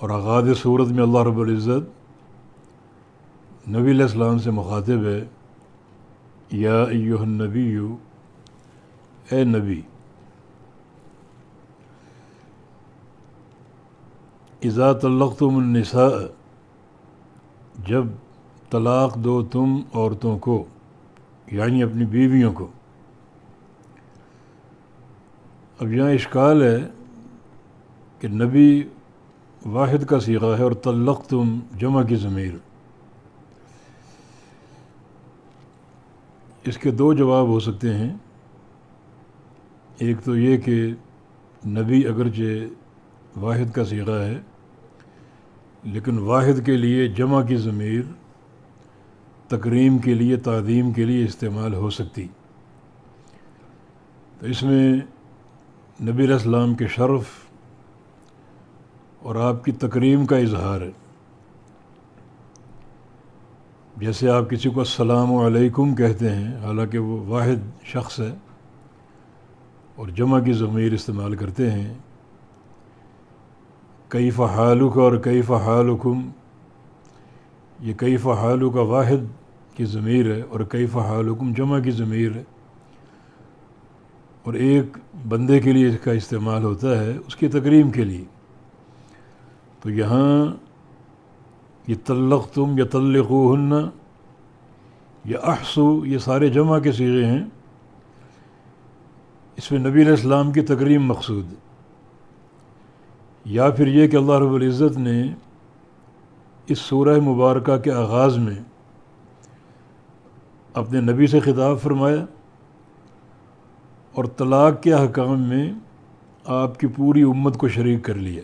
اور آغاز صورت میں اللہ رب العزت نبی علیہ السلام سے مخاطب ہے، یا ایہا النبی، اے نبی، اذا طلقتم النساء، جب طلاق دو تم عورتوں کو، یعنی اپنی بیویوں کو۔ اب یہاں اشکال ہے کہ نبی واحد کا صیغہ ہے اور طلقتم جمع کی ضمیر۔ اس کے دو جواب ہو سکتے ہیں۔ ایک تو یہ کہ نبی اگرچہ واحد کا صیغہ ہے لیکن واحد کے لیے جمع کی ضمیر تکریم کے لیے، تعظیم کے لیے استعمال ہو سکتی، تو اس میں نبی علیہ السلام کے شرف اور آپ کی تکریم کا اظہار ہے۔ جیسے آپ کسی کو السلام علیکم کہتے ہیں حالانکہ وہ واحد شخص ہے اور جمع کی ضمیر استعمال کرتے ہیں، کیف حالک اور کیف حالکم، یہ کیف حالک واحد کی ضمیر ہے اور کیف حالکم جمع کی ضمیر ہے، اور ایک بندے کے لیے اس کا استعمال ہوتا ہے اس کی تکریم کے لیے۔ تو یہاں یہ طلقتم یا طلقوہن یا احصو، یہ سارے جمع کے صیغے ہیں، اس میں نبی علیہ السلام کی تکریم مقصود ہے۔ یا پھر یہ کہ اللہ رب العزت نے اس سورہ مبارکہ کے آغاز میں اپنے نبی سے خطاب فرمایا اور طلاق کے احکام میں آپ کی پوری امت کو شریک کر لیا۔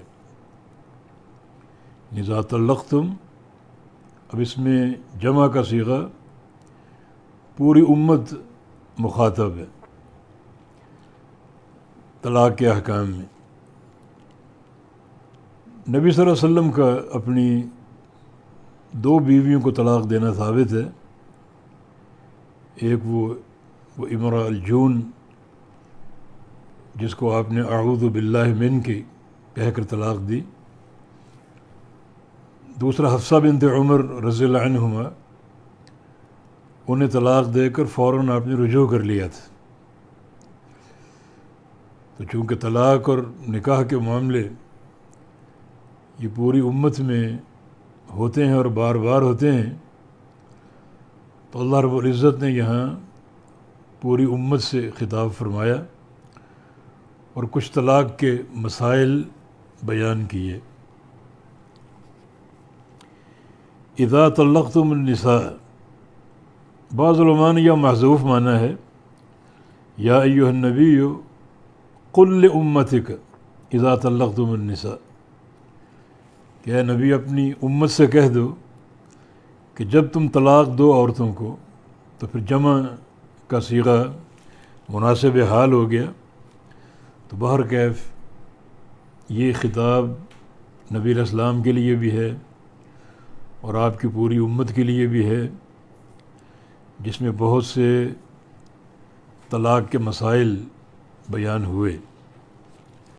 اذا طلقتم، اب اس میں جمع کا صیغہ پوری امت مخاطب ہے طلاق کے احکام میں۔ نبی صلی اللہ علیہ وسلم کا اپنی دو بیویوں کو طلاق دینا ثابت ہے۔ ایک وہ امرأ الجون جس کو آپ نے اعوذ باللہ من کی کہہ کر طلاق دی، دوسرا حفصہ بنت عمر رضی اللہ عنہما، انہیں طلاق دے کر فوراً آپ نے رجوع کر لیا تھا۔ تو چونکہ طلاق اور نکاح کے معاملے یہ پوری امت میں ہوتے ہیں اور بار بار ہوتے ہیں، تو اللہ رب العزت نے یہاں پوری امت سے خطاب فرمایا اور کچھ طلاق کے مسائل بیان کیے۔ اذا طلقتم النساء، بعض علماء نے یہ محذوف مانا ہے، یا ایھا النبی قل لامتک اذا طلقتم النساء، کہ اے نبی اپنی امت سے کہہ دو کہ جب تم طلاق دو عورتوں کو، تو پھر جمع کا صیغہ مناسب حال ہو گیا۔ تو بہرکیف یہ خطاب نبی علیہ السلام کے لیے بھی ہے اور آپ کی پوری امت کے لیے بھی ہے، جس میں بہت سے طلاق کے مسائل بیان ہوئے۔